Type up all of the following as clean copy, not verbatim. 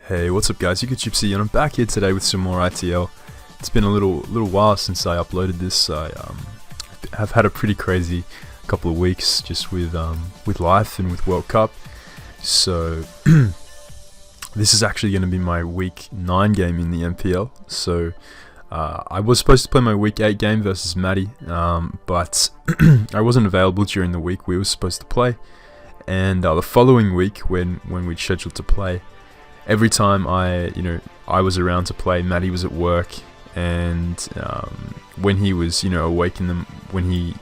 Hey, what's up guys, you could Gypsy and I'm back here today with some more ITL. It's been a little while since I uploaded this. I have had a pretty crazy couple of weeks just with life and with World Cup. So this is actually going to be my week 9 game in the MPL. So I was supposed to play my week 8 game versus Maddie, but I wasn't available during the week we were supposed to play. And the following week when we'd scheduled to play, every time I was around to play, Matty was at work, and when he was awake when he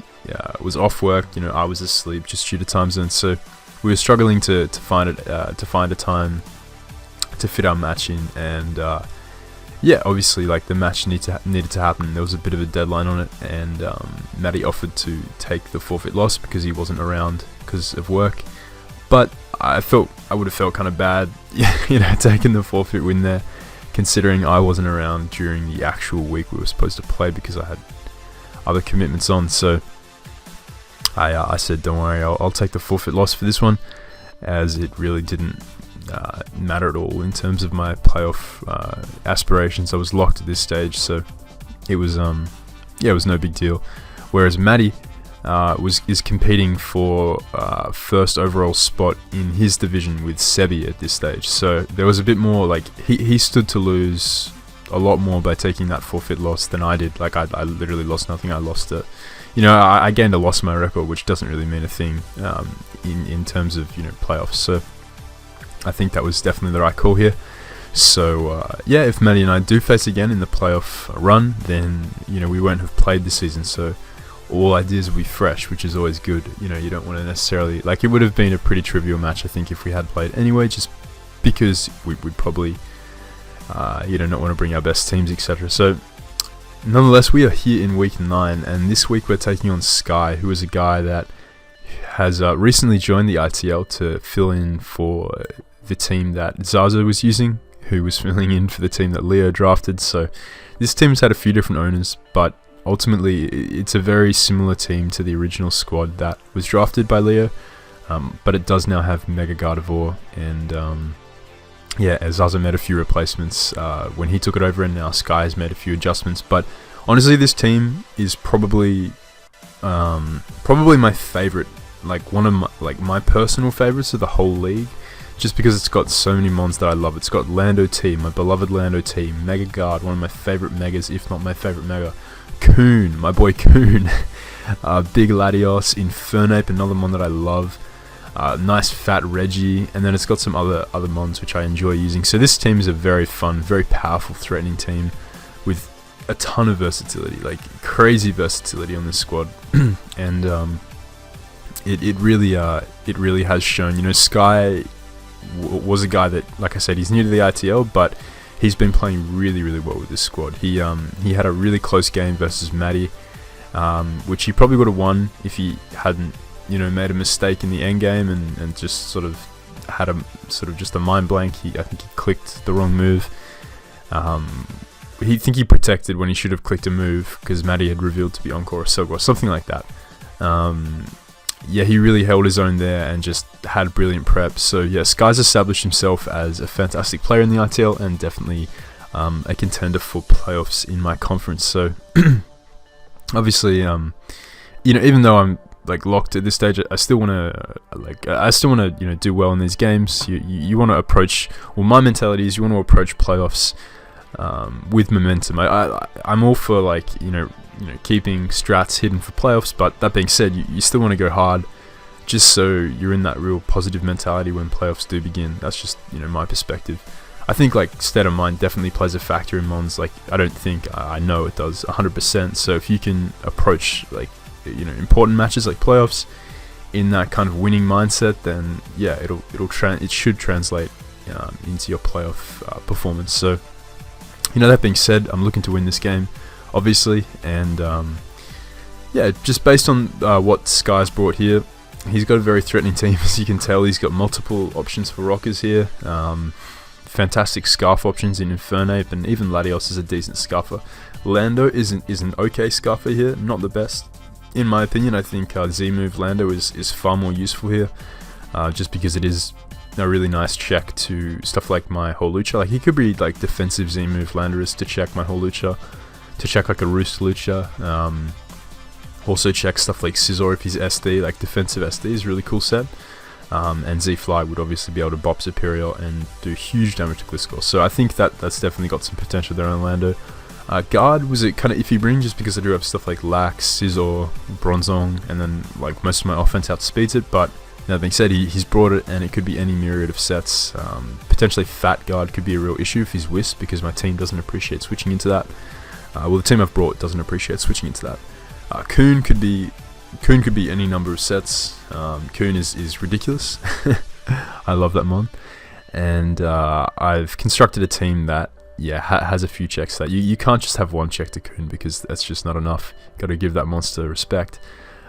was off work, I was asleep just due to time zones. So we were struggling to find a time to fit our match in, and obviously like the match needed to happen. There was a bit of a deadline on it, and Matty offered to take the forfeit loss because he wasn't around because of work. But I would have felt kind of bad, taking the forfeit win there, considering I wasn't around during the actual week we were supposed to play because I had other commitments on. So I said, don't worry, I'll take the forfeit loss for this one, as it really didn't matter at all in terms of my playoff aspirations. I was locked at this stage, so it was it was no big deal. Whereas Matty is competing for first overall spot in his division with Sebi at this stage. So there was a bit more, like, he stood to lose a lot more by taking that forfeit loss than I did. Like, I literally lost nothing. I lost I gained a loss in my record, which doesn't really mean a thing in terms of playoffs. So I think that was definitely the right call here. So if Matty and I do face again in the playoff run, then we won't have played this season. So all ideas will be fresh, which is always good. You don't want to necessarily, like, it would have been a pretty trivial match, I think, if we had played anyway, just because we'd probably not want to bring our best teams, etc. So nonetheless, we are here in week 9, and this week we're taking on Sky, who is a guy that has recently joined the ITL to fill in for the team that Zaza was using, who was filling in for the team that Leo drafted. So this team's had a few different owners, but ultimately it's a very similar team to the original squad that was drafted by Leo, but it does now have Mega Gardevoir, and Zaza made a few replacements when he took it over, and now Sky has made a few adjustments. But honestly, this team is probably my favorite, like one of my personal favorites of the whole league, just because it's got so many mons that I love. It's got Lando T, my beloved Lando T, Mega Guard, one of my favorite megas, if not my favorite mega, Coon, my boy Coon, Big Latios, Infernape, another mon that I love, nice fat Reggie, and then it's got some other mons which I enjoy using. So this team is a very fun, very powerful, threatening team with a ton of versatility, like crazy versatility on this squad. And it really has shown. Sky was a guy that, like I said, he's new to the ITL, but he's been playing really well with this squad. He had a really close game versus Matty, which he probably would have won if he hadn't made a mistake in the end game and just sort of had just a mind blank. I think he clicked the wrong move. He protected when he should have clicked a move because Matty had revealed to be Encore or Sogwa, something like that. He really held his own there and just had brilliant prep. So Sky's established himself as a fantastic player in the ITL, and definitely a contender for playoffs in my conference. So obviously, even though I'm like locked at this stage, I still want to do well in these games. You want to approach, well, my mentality is you want to approach playoffs with momentum. I'm all for keeping strats hidden for playoffs, but that being said, you still want to go hard, just so you're in that real positive mentality when playoffs do begin. That's just my perspective. I think state of mind definitely plays a factor in mons. I know it does 100%. So if you can approach important matches like playoffs in that kind of winning mindset, then it should translate into your playoff performance. So that being said, I'm looking to win this game, obviously, and just based on what Sky's brought here, he's got a very threatening team. As you can tell, he's got multiple options for rockers here, fantastic scarf options in Infernape, and even Latios is a decent scarfer. Lando is an okay scarfer here, not the best in my opinion. I think Z move Lando is far more useful here, just because it is a really nice check to stuff like my Holucha. Like he could be like defensive Z move Landorus to check my Holucha, to check like a Roost Lucha. Also check stuff like Scizor if he's SD, like defensive SD is a really cool set. And Z-Fly would obviously be able to bop Superior and do huge damage to Gliscor. So I think that's definitely got some potential there on Lando. Guard was a kind of iffy bring just because I do have stuff like Lax, Scizor, Bronzong, and then like most of my offense outspeeds it. But that being said, he's brought it, and it could be any myriad of sets. Potentially Fat Guard could be a real issue if he's Wisp, because my team doesn't appreciate switching into that. Well, the team I've brought doesn't appreciate switching into that. Coon could be any number of sets. Coon is ridiculous. I love that mon, and I've constructed a team that has a few checks. That you can't just have one check to Coon, because that's just not enough. Got to give that monster respect.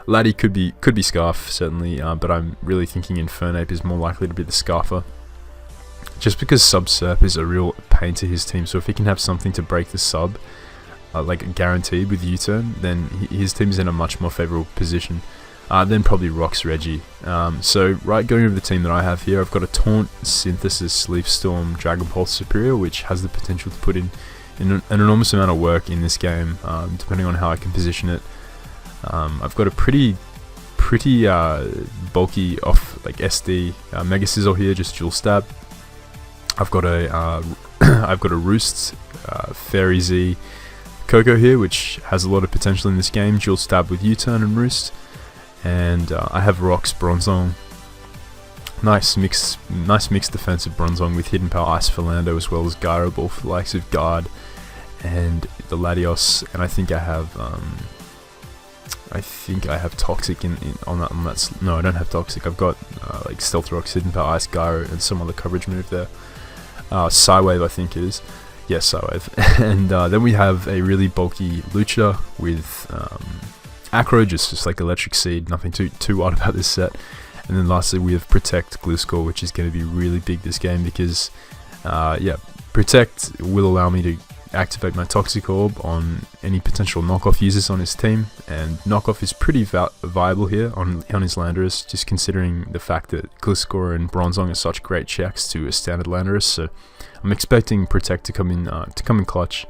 Laddie could be Scarf certainly, but I'm really thinking Infernape is more likely to be the Scarfer, just because Sub Serp is a real pain to his team. So if he can have something to break the sub, like guaranteed with U-turn, then his team's in a much more favourable position. Then probably Rocks Reggie. So going over the team that I have here, I've got a Taunt, Synthesis, Sleep Storm, Dragon Pulse Superior, which has the potential to put in an enormous amount of work in this game, depending on how I can position it. I've got a pretty bulky off like SD Mega Sizzle here, just dual stab. I've got a Roost Fairy Z Coco here, which has a lot of potential in this game, dual stab with U-turn and Roost. And I have Rocks Bronzong. Nice mixed defensive Bronzong with Hidden Power Ice for Lando, as well as Gyro Ball for the likes of Guard and the Latios. And I think I have Toxic on that. No, I don't have Toxic. I've got like Stealth Rocks, Hidden Power Ice, Gyro, and some other coverage move there. Psywave, I think it is. Yes, Psywave. And then we have a really bulky Lucha with Acro, just like Electric Seed. Nothing too wild about this set. And then lastly, we have Protect Gliscor, which is going to be really big this game because, Protect will allow me to activate my Toxic Orb on any potential knockoff users on his team, and knockoff is pretty viable here on his Landorus, just considering the fact that Gliscor and Bronzong are such great checks to a standard Landorus. So I'm expecting Protect to come in clutch.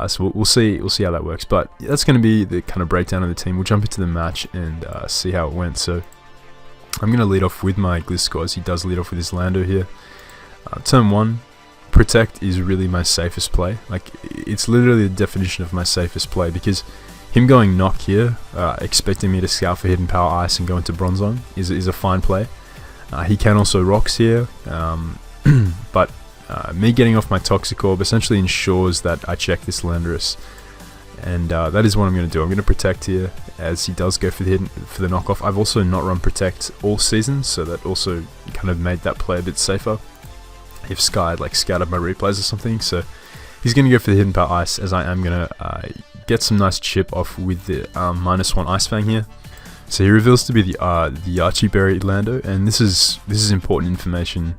So we'll see how that works. But that's going to be the kind of breakdown of the team. We'll jump into the match and see how it went. So I'm going to lead off with my Gliscor, as he does lead off with his Lando here. Turn 1, Protect is really my safest play. Like, it's literally the definition of my safest play, because him going Knock here, expecting me to scout for Hidden Power Ice and go into Bronzong is a fine play. He can also Rocks here, but me getting off my Toxic Orb essentially ensures that I check this Landorus, and that is what I'm going to do. I'm going to Protect here, as he does go for the knockoff. I've also not run Protect all season, so that also kind of made that play a bit safer if Sky had like scouted my replays or something. So he's going to go for the Hidden Power Ice, as I am going to get some nice chip off with the -1 Ice Fang here. So he reveals to be the Archieberry Lando, and this is important information.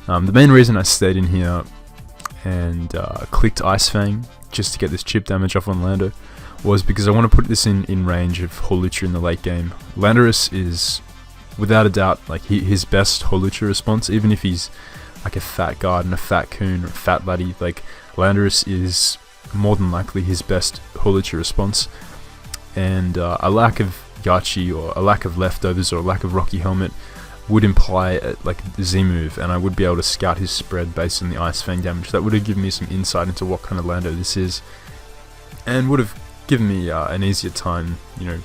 The main reason I stayed in here and clicked Ice Fang just to get this chip damage off on Lando was because I want to put this in range of Holucha in the late game. Landorus is, without a doubt, like his best Holucha response, even if he's like a Fat Guard and a Fat Coon or a Fat Laddie. Like, Landorus is more than likely his best Holucha response, and a lack of Yachi, or a lack of Leftovers, or a lack of Rocky Helmet would imply like the Z move, and I would be able to scout his spread based on the Ice Fang damage. That would have given me some insight into what kind of Lando this is, and would have given me an easier time,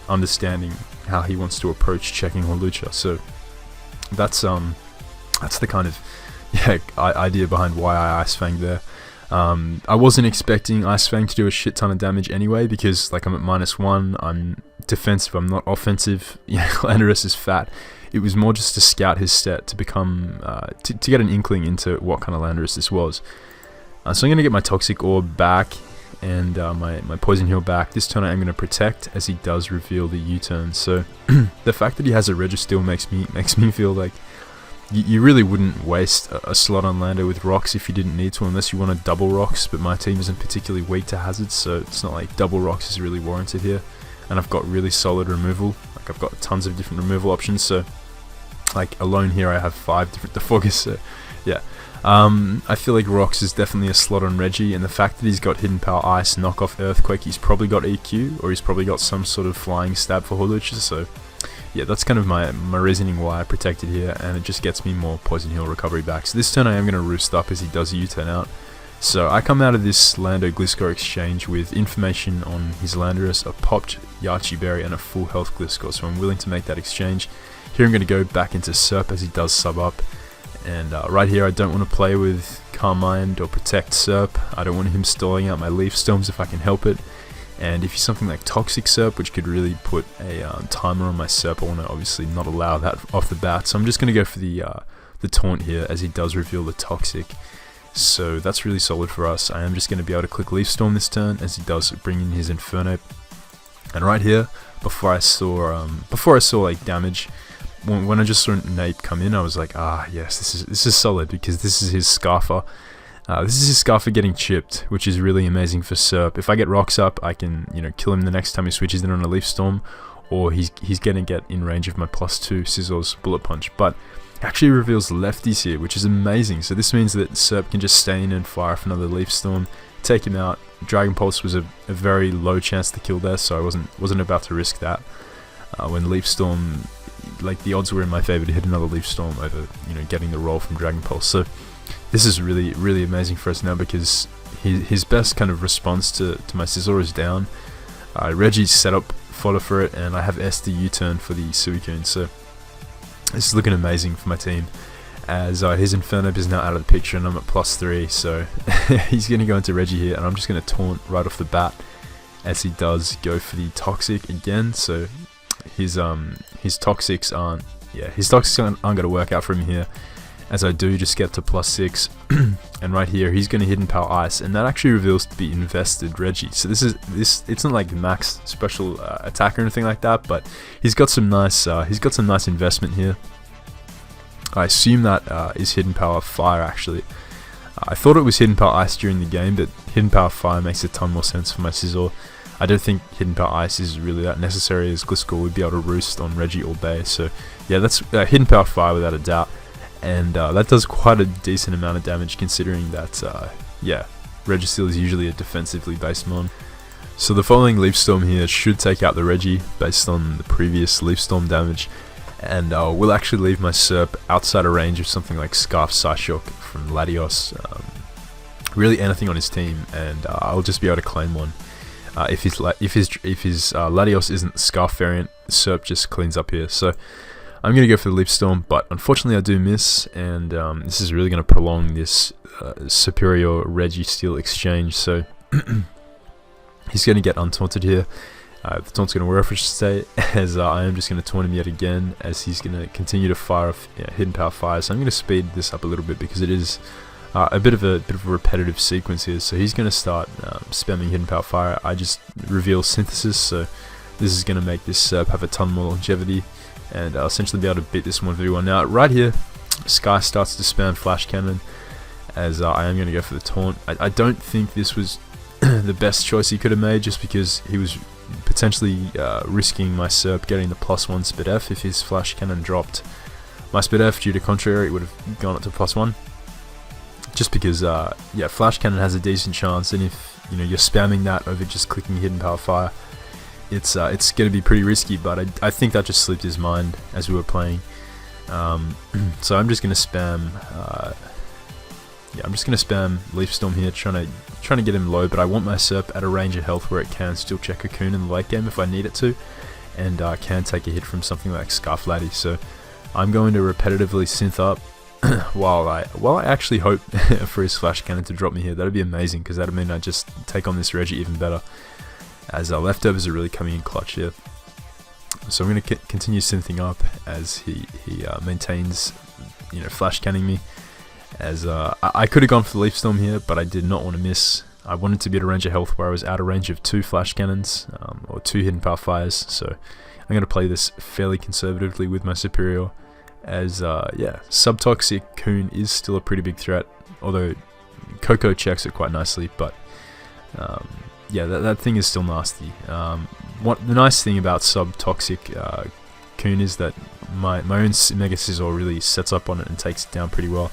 understanding how he wants to approach checking Holucha. So that's the kind of idea behind why I Ice Fang there. I wasn't expecting Ice Fang to do a shit ton of damage anyway, because like I'm at -1, I'm defensive, I'm not offensive. Landorus is fat. It was more just to scout his set, to become to get an inkling into what kind of Landorus this was. So I'm going to get my Toxic Orb back and my Poison Heal back. This turn I am going to Protect, as he does reveal the U-turn. So the fact that he has a Registeel makes me feel like you really wouldn't waste a slot on Lando with Rocks if you didn't need to, unless you want to double Rocks, but my team isn't particularly weak to hazards, so it's not like double Rocks is really warranted here. And I've got really solid removal, like I've got tons of different removal options, so Like alone here I have 5 different defoggers, so yeah. I feel like Rocks is definitely a slot on Reggie, and the fact that he's got Hidden Power Ice, Knockoff Earthquake, he's probably got EQ, or he's probably got some sort of flying stab for Hulucha, so yeah, that's kind of my reasoning why I protected here, and it just gets me more Poison Heal recovery back. So this turn I am going to Roost up as he does a U-turn out. So I come out of this Lando Gliscor exchange with information on his Landorus, a popped Yachi Berry, and a full health Gliscor, so I'm willing to make that exchange. Here I'm going to go back into Serp as he does sub up, and right here I don't want to play with Calm Mind or Protect Serp. I don't want him stalling out my Leaf Storms if I can help it, and if he's something like Toxic Serp, which could really put a timer on my Serp, I want to obviously not allow that off the bat, so I'm just going to go for the Taunt here as he does reveal the Toxic. So that's really solid for us. I am just going to be able to click Leaf Storm this turn as he does bring in his Inferno. And right here, before I saw like damage, when I just saw Nape come in, I was like, ah yes, this is solid, because this is his Scarfer. This is his Scarfer getting chipped, which is really amazing for Serp. If I get Rocks up, I can kill him the next time he switches in on a Leaf Storm, or he's going to get in range of my +2 Scizor's Bullet Punch. But actually reveals lefties here, which is amazing. So this means that Serp can just stay in and fire off another Leaf Storm, take him out. Dragon Pulse was a very low chance to kill there, so I wasn't about to risk that. When Leaf Storm, like the odds were in my favor to hit another Leaf Storm over getting the roll from Dragon Pulse. So this is really amazing for us now, because his best kind of response to my Scizor is down. Reggie's set up fodder for it, and I have SD U-turn for the Suicune. So this is looking amazing for my team, as his Inferno is now out of the picture and I'm at +3, so he's going to go into Reggie here, and I'm just going to taunt right off the bat as he does go for the Toxic again. So his Toxics aren't going to work out for him here, as I do just get to +6, and right here he's going to Hidden Power Ice, and that actually reveals to be invested Reggie. So it's not like max special attack or anything like that, but he's got some nice investment here. I assume that is Hidden Power Fire actually. I thought it was Hidden Power Ice during the game, but Hidden Power Fire makes a ton more sense for my Scizor. I don't think Hidden Power Ice is really that necessary, as Gliscor would be able to roost on Reggie all day. So yeah, that's Hidden Power Fire without a doubt. And that does quite a decent amount of damage, considering that, Registeel is usually a defensively based mon. So the following Leaf Storm here should take out the Reggie, based on the previous Leaf Storm damage, and will actually leave my Serp outside of range of something like Scarf Psyshock from Latios, really anything on his team, and I'll just be able to claim one. If his Latios isn't the Scarf variant, Serp just cleans up here. So I'm going to go for the Leaf Storm, but unfortunately I do miss, and this is really going to prolong this superior Registeel exchange. So he's going to get untaunted here. The taunt's going to wear off, I should say, as I am just going to taunt him yet again, as he's going to continue to fire off Hidden Power Fire. So I'm going to speed this up a little bit, because it is a bit of a repetitive sequence here. So he's going to start spamming Hidden Power Fire. I just reveal Synthesis, so this is going to make this Serp have a ton more longevity, and I'll essentially be able to beat this 1v1. Now, right here, Sky starts to spam Flash Cannon, as I am going to go for the taunt. I don't think this was the best choice he could have made, just because he was potentially risking my Serp getting the +1 Spit F. If his Flash Cannon dropped my Spit F due to contrary, it would have gone up to +1. Just because, Flash Cannon has a decent chance, and if you're spamming that over just clicking Hidden Power Fire, it's going to be pretty risky. But I think that just slipped his mind as we were playing. So I'm just going to spam. I'm just going to spam Leaf Storm here, trying to get him low. But I want my Serp at a range of health where it can still check Cocoon in the late game if I need it to, and can take a hit from something like Scarf Laddie. So I'm going to repetitively synth up while I actually hope for his Flash Cannon to drop me here. That'd be amazing, because that'd mean I just take on this Reggie even better, as leftovers are really coming in clutch here. So I'm going to continue synthing up as he maintains Flash Canning me, as I could have gone for the Leaf Storm here, but I did not want to miss. I wanted to be at a range of health where I was out of range of 2 Flash Cannons, or 2 Hidden Power Fires. So I'm going to play this fairly conservatively with my Superior, as Subtoxic Coon is still a pretty big threat, although Coco checks it quite nicely. But that thing is still nasty. What the nice thing about Subtoxic Coon is that my own Mega Scizor really sets up on it and takes it down pretty well.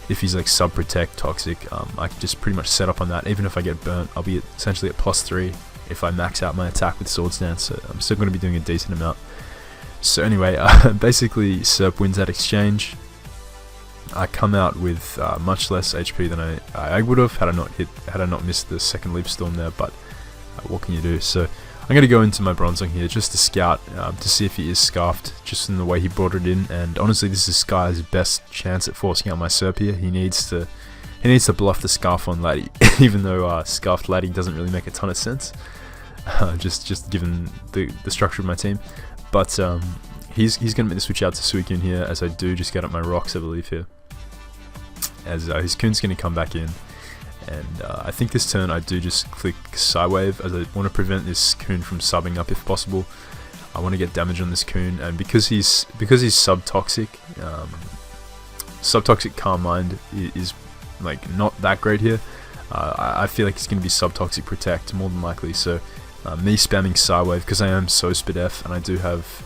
If he's like sub protect toxic, I can just pretty much set up on that. Even if I get burnt, I'll be essentially at +3 if I max out my attack with Swords Dance, so I'm still going to be doing a decent amount. So anyway, basically Serp wins that exchange. I come out with much less HP than I would have had I not missed the second Leaf Storm there, but what can you do? So I'm going to go into my Bronzong here just to scout to see if he is Scarfed, just in the way he brought it in. And honestly, this is Sky's best chance at forcing out my Serp here. He needs to bluff the Scarf on Laddie, even though Scarfed Laddie doesn't really make a ton of sense, just given the structure of my team. But he's going to make the switch out to Suicune here, as I do just get up my rocks, I believe, here. As his Coon's going to come back in. And I think this turn I do just click Psywave, as I want to prevent this Coon from subbing up if possible. I want to get damage on this Coon, and because he's sub-toxic, Calm Mind is like not that great here. I feel like he's going to be sub-toxic Protect more than likely, so me spamming Psywave, because I am so Spidef, and I do have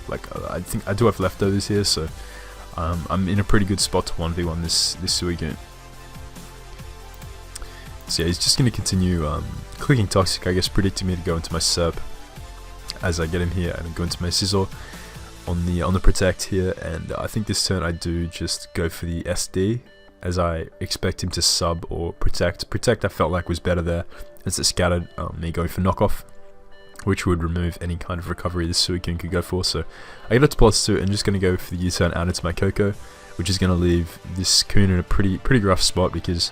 I think I do have leftovers here, so I'm in a pretty good spot to 1v1 this Suicune. So yeah, he's just going to continue clicking Toxic, I guess, predicting me to go into my Serp as I get him here, and go into my Scizor on the Protect here. And I think this turn I do just go for the SD, as I expect him to sub or Protect. Protect I felt like was better there, as it scattered me going for Knockoff, which would remove any kind of recovery this Suicune could go for. So I get it to +2 and just going to go for the U-turn out into my Koko, which is going to leave this Coon in a pretty rough spot, because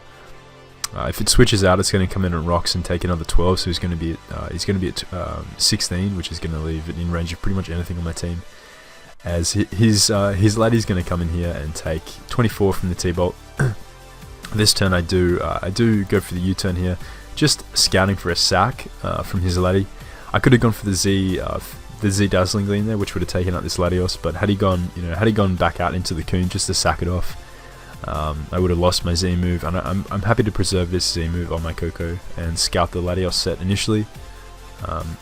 if it switches out, it's going to come in at rocks and take another 12, so he's going to be at 16, which is going to leave it in range of pretty much anything on my team. As his Laddie's going to come in here and take 24 from the T-Bolt. This turn I do go for the U-turn here, just scouting for a sack from his Laddie. I could have gone for the Z Dazzling Gleam there, which would have taken out this Latios, but had he gone back out into the Coon just to sack it off, I would have lost my Z move, and I'm happy to preserve this Z move on my Koko and scout the Latios set initially.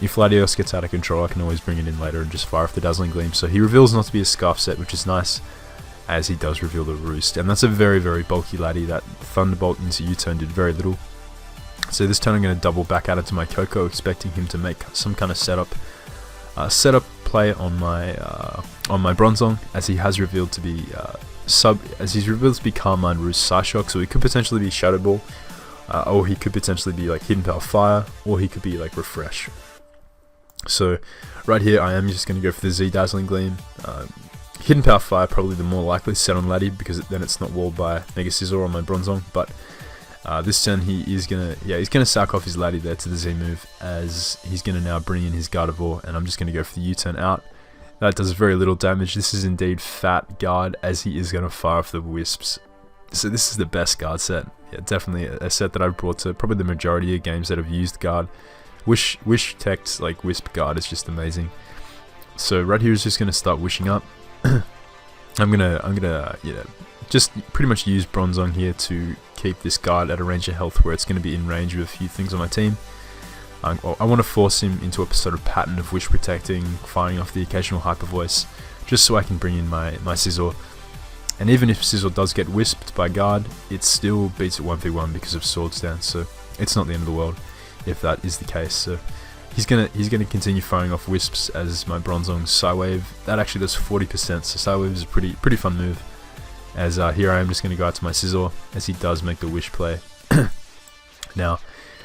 If Latios gets out of control, I can always bring it in later and just fire off the Dazzling Gleam. So he reveals not to be a Scarf set, which is nice, as he does reveal the Roost, and that's a very bulky Laddie. That Thunderbolt into U-turn did very little. So this turn I'm going to double back out into my Koko, expecting him to make some kind of setup play on my Bronzong, as he has revealed to be Calm Mind, Roost, Psyshock. So he could potentially be Shadow Ball, or he could potentially be like Hidden Power Fire, or he could be like Refresh. So right here I am just going to go for the Z Dazzling Gleam. Hidden Power Fire probably the more likely set on Laddie, because then it's not walled by Mega Scizor on my Bronzong. But this turn he's gonna sack off his Laddie there to the Z move, as he's gonna now bring in his Gardevoir, and I'm just gonna go for the U-turn out. That does very little damage. This is indeed fat guard, as he is gonna fire off the Wisps. So this is the best guard set. Yeah, definitely a set that I've brought to probably the majority of games that have used guard. Wish Tech's like Wisp guard is just amazing. So right here is just gonna start wishing up. I'm gonna just pretty much use Bronzong here to keep this guard at a range of health where it's going to be in range with a few things on my team. I want to force him into a sort of pattern of wish protecting, firing off the occasional Hyper Voice, just so I can bring in my Scizor. And even if Scizor does get wisped by guard, it still beats it 1v1 because of Swords Dance, so it's not the end of the world if that is the case. So he's gonna continue firing off wisps as my Bronzong Psywave. That actually does 40%, so Psywave is a pretty fun move. As here I am just going to go out to my Scizor, as he does make the wish play. Now,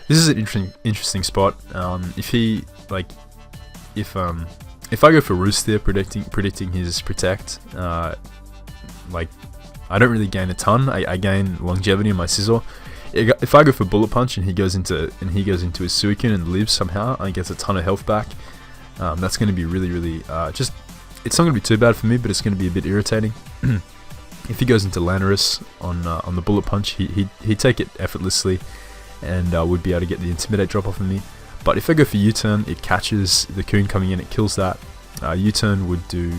this is an interesting spot. If I go for Roost there, predicting his Protect, like I don't really gain a ton. I gain longevity on my Scizor. If I go for Bullet Punch and he goes into his Suicune and lives somehow, and gets a ton of health back, that's going to be really just. It's not going to be too bad for me, but it's going to be a bit irritating. If he goes into Landorus on the Bullet Punch, he'd take it effortlessly, and would be able to get the Intimidate drop off of me. But if I go for U-turn, it catches the Coon coming in, it kills that. U-turn would do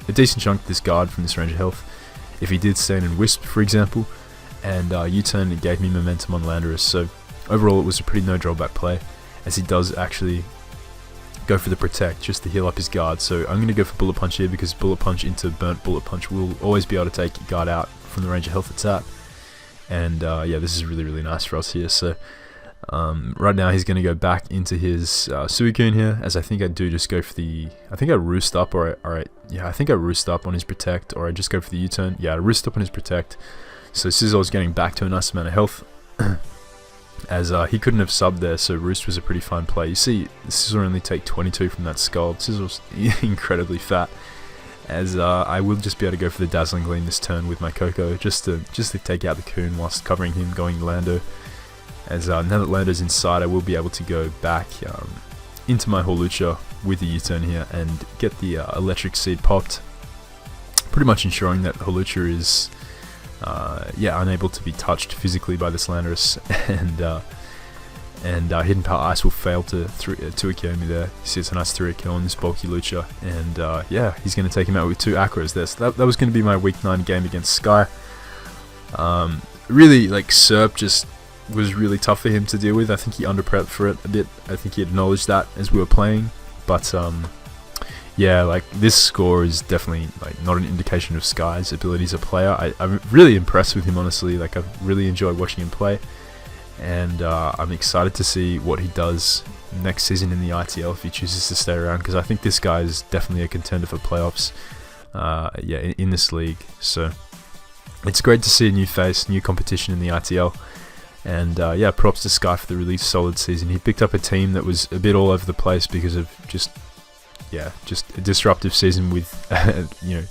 a decent chunk of this guard from this range of health. If he did stand in Wisp, for example, and U-turn, it gave me momentum on Landorus. So overall, it was a pretty no drawback play, as he does actually go for the protect just to heal up his guard. So I'm going to go for bullet punch here, because bullet punch into burnt bullet punch will always be able to take guard out from the range of health it's at. And yeah, this is really nice for us here. So right now he's going to go back into his Suicune here, as I think I do just go for the, I think I roost up, yeah, I think I roost up on his protect, or I just go for the U-turn. Yeah, I roost up on his protect. So Sizzle's getting back to a nice amount of health, as he couldn't have subbed there, so roost was a pretty fine play. You see, Sizzle only take 22 from that Scald. Sizzle's incredibly fat, as I will just be able to go for the Dazzling Gleam this turn with my Coco, just to take out the Coon whilst covering him going Lando. As now that Lando's inside, I will be able to go back into my Hawlucha with the U-turn here and get the Electric Seed popped, pretty much ensuring that Hawlucha is yeah, unable to be touched physically by this Landorus, and Hidden Power Ice will fail to 2-KO me there. You see, it's a nice 3-KO on this bulky Lucha, and yeah, he's going to take him out with 2 Acros there. So that was going to be my Week 9 game against Sky. Really, like, Serp just was really tough for him to deal with. I think he under-prepped for it a bit. I think he acknowledged that as we were playing, but yeah, like, this score is definitely like not an indication of Sky's ability as a player. I'm really impressed with him, honestly. Like, I've really enjoyed watching him play, and I'm excited to see what he does next season in the ITL if he chooses to stay around, because I think this guy is definitely a contender for playoffs. Yeah, in this league. So it's great to see a new face, new competition in the ITL. And yeah, props to Sky for the really solid season. He picked up a team that was a bit all over the place because of just a disruptive season with you know,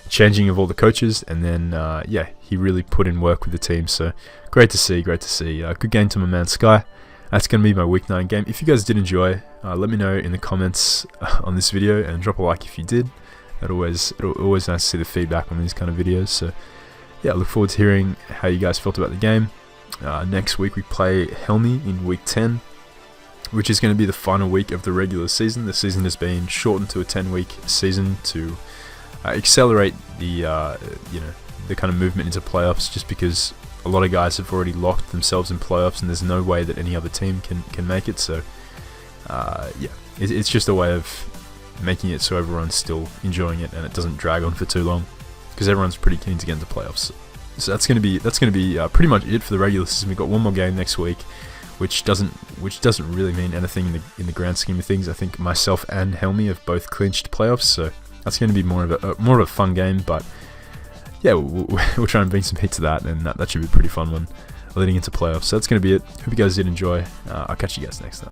changing of all the coaches, and then yeah, he really put in work with the team. So great to see, good game to my man Sky. That's going to be my Week 9 game. If you guys did enjoy, let me know in the comments on this video, and drop a like if you did. It's always nice to see the feedback on these kind of videos. So yeah, I look forward to hearing how you guys felt about the game. Next week we play Helmi in Week 10, which is going to be the final week of the regular season. The season has been shortened to a 10-week season to accelerate the you know, the kind of movement into playoffs, just because a lot of guys have already locked themselves in playoffs and there's no way that any other team can make it. So yeah, it's just a way of making it so everyone's still enjoying it and it doesn't drag on for too long, because everyone's pretty keen to get into playoffs. So that's going to be pretty much it for the regular season. We've got one more game next week, which doesn't really mean anything in the grand scheme of things. I think myself and Helmi have both clinched playoffs, so that's going to be more of a fun game. But yeah, we'll try and bring some heat to that, and that should be a pretty fun one leading into playoffs. So that's going to be it. Hope you guys did enjoy. I'll catch you guys next time.